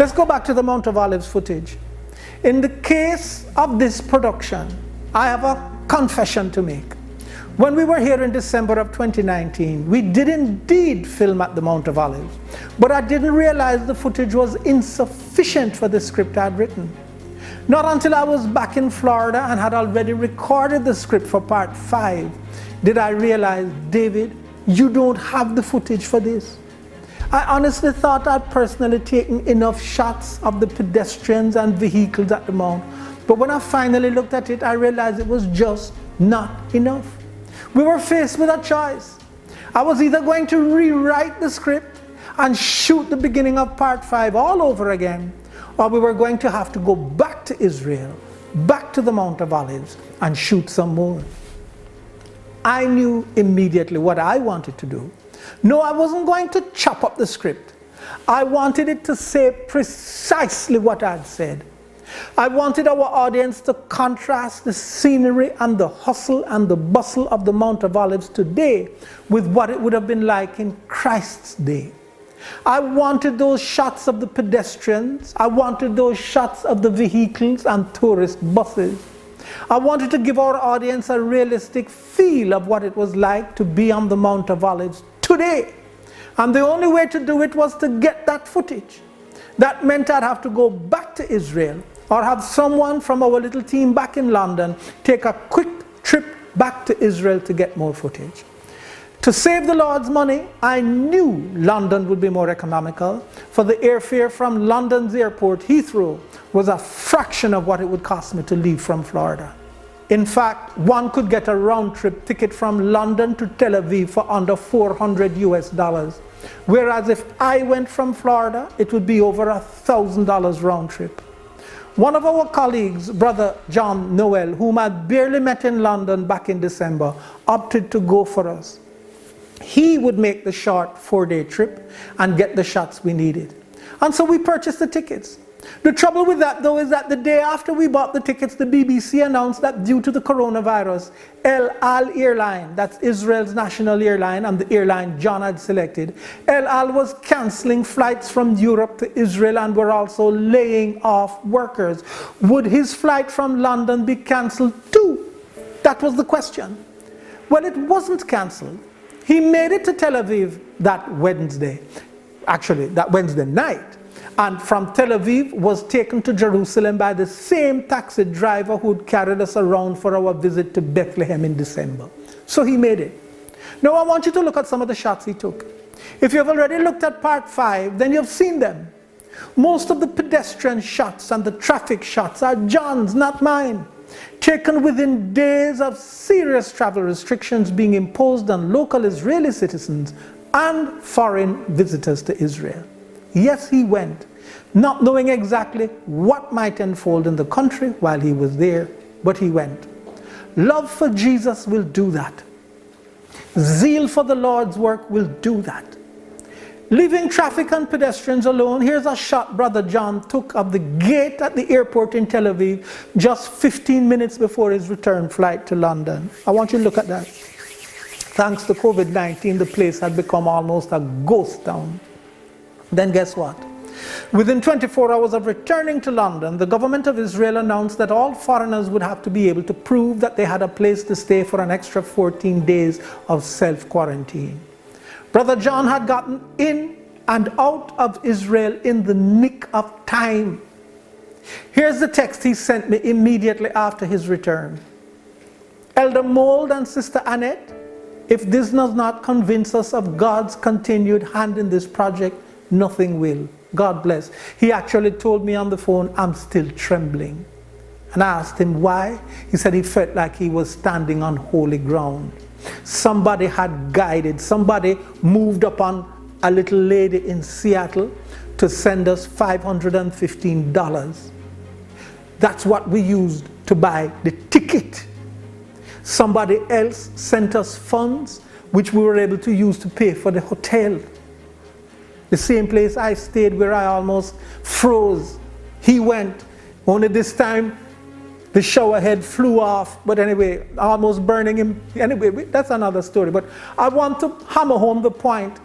Let's go back to the Mount of Olives footage. In the case of this production, I have a confession to make. When we were here in December of 2019, we did indeed film at the Mount of Olives, but I didn't realize the footage was insufficient for the script I had written. Not until I was back in Florida and had already recorded the script for part 5 did I realize, David, you don't have the footage for this. I honestly thought I'd personally taken enough shots of the pedestrians and vehicles at the mount, but when I finally looked at it, I realized it was just not enough. We were faced with a choice. I was either going to rewrite the script and shoot the beginning of part 5 all over again, or we were going to have to go back to Israel, back to the Mount of Olives, and shoot some more. I knew immediately what I wanted to do. No, I wasn't going to chop up the script. I wanted it to say precisely what I'd said. I wanted our audience to contrast the scenery and the hustle and the bustle of the Mount of Olives today with what it would have been like in Christ's day. I wanted those shots of the pedestrians. I wanted those shots of the vehicles and tourist buses. I wanted to give our audience a realistic feel of what it was like to be on the Mount of Olives today. And the only way to do it was to get that footage. That meant I'd have to go back to Israel, or have someone from our little team back in London take a quick trip back to Israel to get more footage. To save the Lord's money, I knew London would be more economical, for the airfare from London's airport, Heathrow, was a fraction of what it would cost me to leave from Florida. In fact, one could get a round-trip ticket from London to Tel Aviv for under $400 US, whereas if I went from Florida, it would be over $1,000 round-trip. One of our colleagues, Brother John Noel, whom I barely met in London back in December, opted to go for us. He would make the short 4-day trip and get the shots we needed. And so we purchased the tickets. The trouble with that, though, is that the day after we bought the tickets, the BBC announced that due to the coronavirus, El Al airline, that's Israel's national airline and the airline John had selected, El Al was cancelling flights from Europe to Israel and were also laying off workers. Would his flight from London be cancelled too? That was the question. Well, it wasn't cancelled. He made it to Tel Aviv that Wednesday night, and from Tel Aviv was taken to Jerusalem by the same taxi driver who'd carried us around for our visit to Bethlehem in December. So he made it. Now I want you to look at some of the shots he took. If you've already looked at part 5, then you've seen them. Most of the pedestrian shots and the traffic shots are John's, not mine. Taken within days of serious travel restrictions being imposed on local Israeli citizens and foreign visitors to Israel. Yes, he went, not knowing exactly what might unfold in the country while he was there, but he went. Love for Jesus will do that. Zeal for the Lord's work will do that. Leaving traffic and pedestrians alone, here's a shot Brother John took of the gate at the airport in Tel Aviv just 15 minutes before his return flight to London. I want you to look at that. Thanks to COVID-19, the place had become almost a ghost town. Then guess what? Within 24 hours of returning to London, the government of Israel announced that all foreigners would have to be able to prove that they had a place to stay for an extra 14 days of self-quarantine. Brother John had gotten in and out of Israel in the nick of time. Here's the text he sent me immediately after his return. Elder Mold and Sister Annette, if this does not convince us of God's continued hand in this project, nothing will. God bless. He actually told me on the phone, I'm still trembling. And I asked him why. He said he felt like he was standing on holy ground. Somebody had guided, somebody moved upon a little lady in Seattle to send us $515. That's what we used to buy the ticket. Somebody else sent us funds which we were able to use to pay for the hotel. The same place I stayed where I almost froze. He went, only this time the shower head flew off, but anyway, almost burning him. Anyway, that's another story. But I want to hammer home the point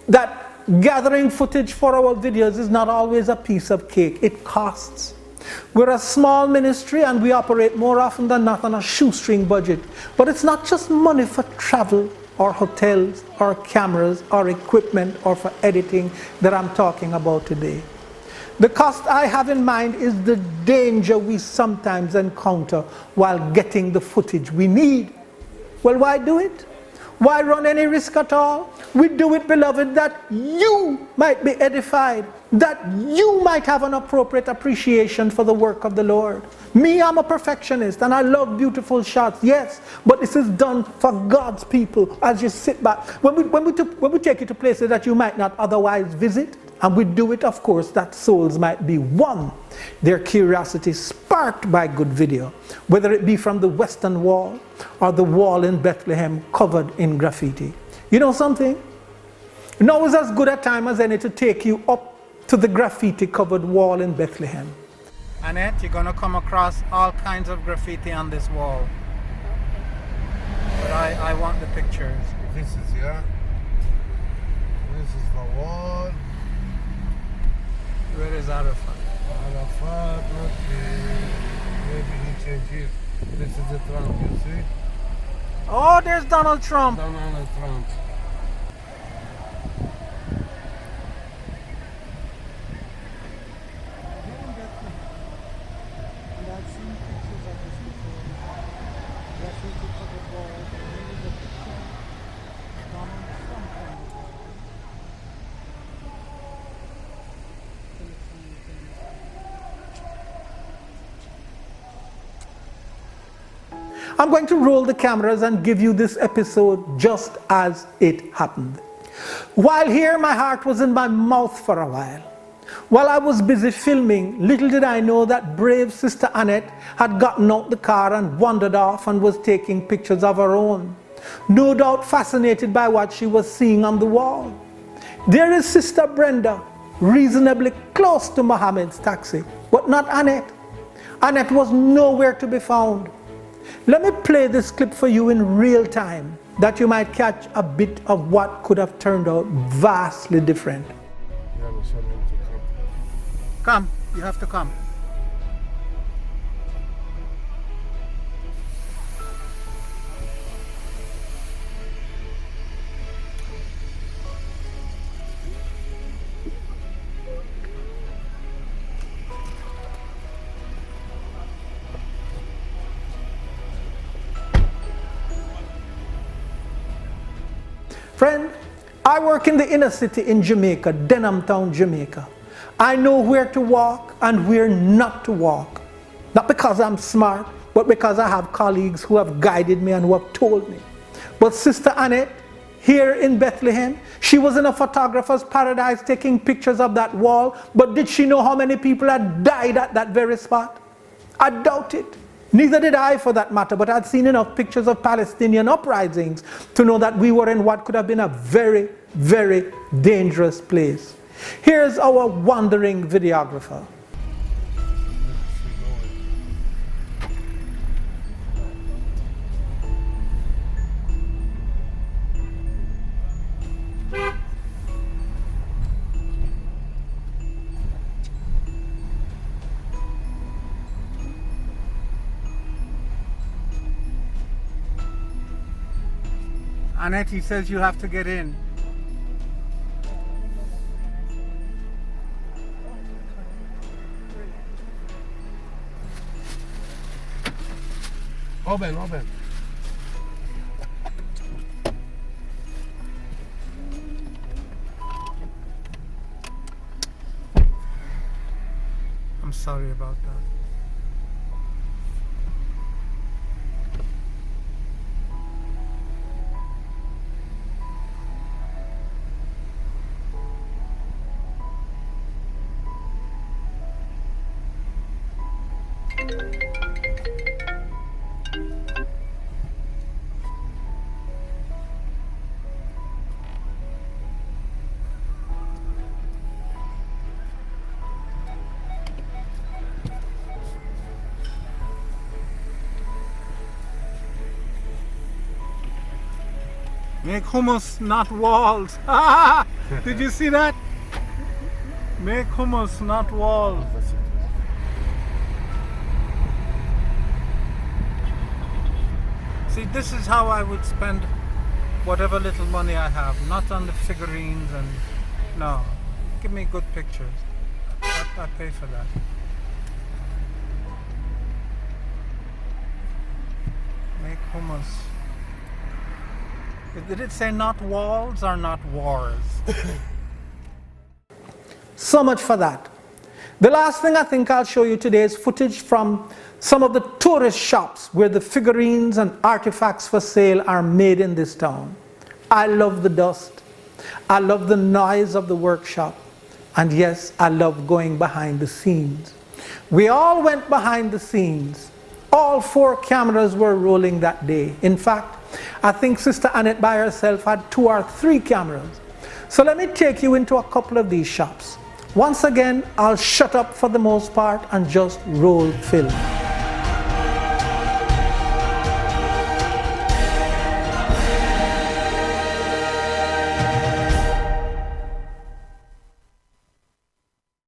that gathering footage for our videos is not always a piece of cake. It costs. We're a small ministry and we operate more often than not on a shoestring budget. But it's not just money for travel or hotels or cameras or equipment or for editing that I'm talking about today. The cost I have in mind is the danger we sometimes encounter while getting the footage we need. Well, why do it? Why run any risk at all? We do it, beloved, that you might be edified, that you might have an appropriate appreciation for the work of the Lord. Me, I'm a perfectionist and I love beautiful shots, yes, but this is done for God's people as you sit back. When we take you to places that you might not otherwise visit, and we do it, of course, that souls might be won, their curiosity sparked by good video, whether it be from the Western Wall or the wall in Bethlehem covered in graffiti. You know something? Now is as good a time as any to take you up to the graffiti covered wall in Bethlehem. Annette, you're going to come across all kinds of graffiti on this wall. But I want the pictures. This is, yeah. This is the wall. Where is Arafat? Arafat, okay. Maybe he changed here. This is the Trump, you see? Oh, there's Donald Trump. Donald Trump. I'm going to roll the cameras and give you this episode just as it happened. While here, my heart was in my mouth for a while. While I was busy filming, little did I know that brave Sister Annette had gotten out the car and wandered off and was taking pictures of her own, no doubt fascinated by what she was seeing on the wall. There is Sister Brenda, reasonably close to Mohammed's taxi, but not Annette. Annette was nowhere to be found. Let me play this clip for you in real time, that you might catch a bit of what could have turned out vastly different. Come, you have to come. Friend, I work in the inner city in Jamaica, Denham Town, Jamaica. I know where to walk and where not to walk. Not because I'm smart, but because I have colleagues who have guided me and who have told me. But Sister Annette, here in Bethlehem, she was in a photographer's paradise taking pictures of that wall, but did she know how many people had died at that very spot? I doubt it. Neither did I, for that matter, but I'd seen enough pictures of Palestinian uprisings to know that we were in what could have been a very, very dangerous place. Here's our wandering videographer. Annette, he says you have to get in. Open. I'm sorry about that. Make hummus, not walls. Did you see that? Make hummus, not walls. See, this is how I would spend whatever little money I have, not on the figurines and no. Give me good pictures. I pay for that. Make hummus. Did it say not walls or not wars? So much for that. The last thing I think I'll show you today is footage from some of the tourist shops where the figurines and artifacts for sale are made in this town. I love the dust. I love the noise of the workshop. And yes, I love going behind the scenes. We all went behind the scenes. All 4 cameras were rolling that day. In fact, I think Sister Annette by herself had 2 or 3 cameras. So let me take you into a couple of these shops. Once again, I'll shut up for the most part and just roll film.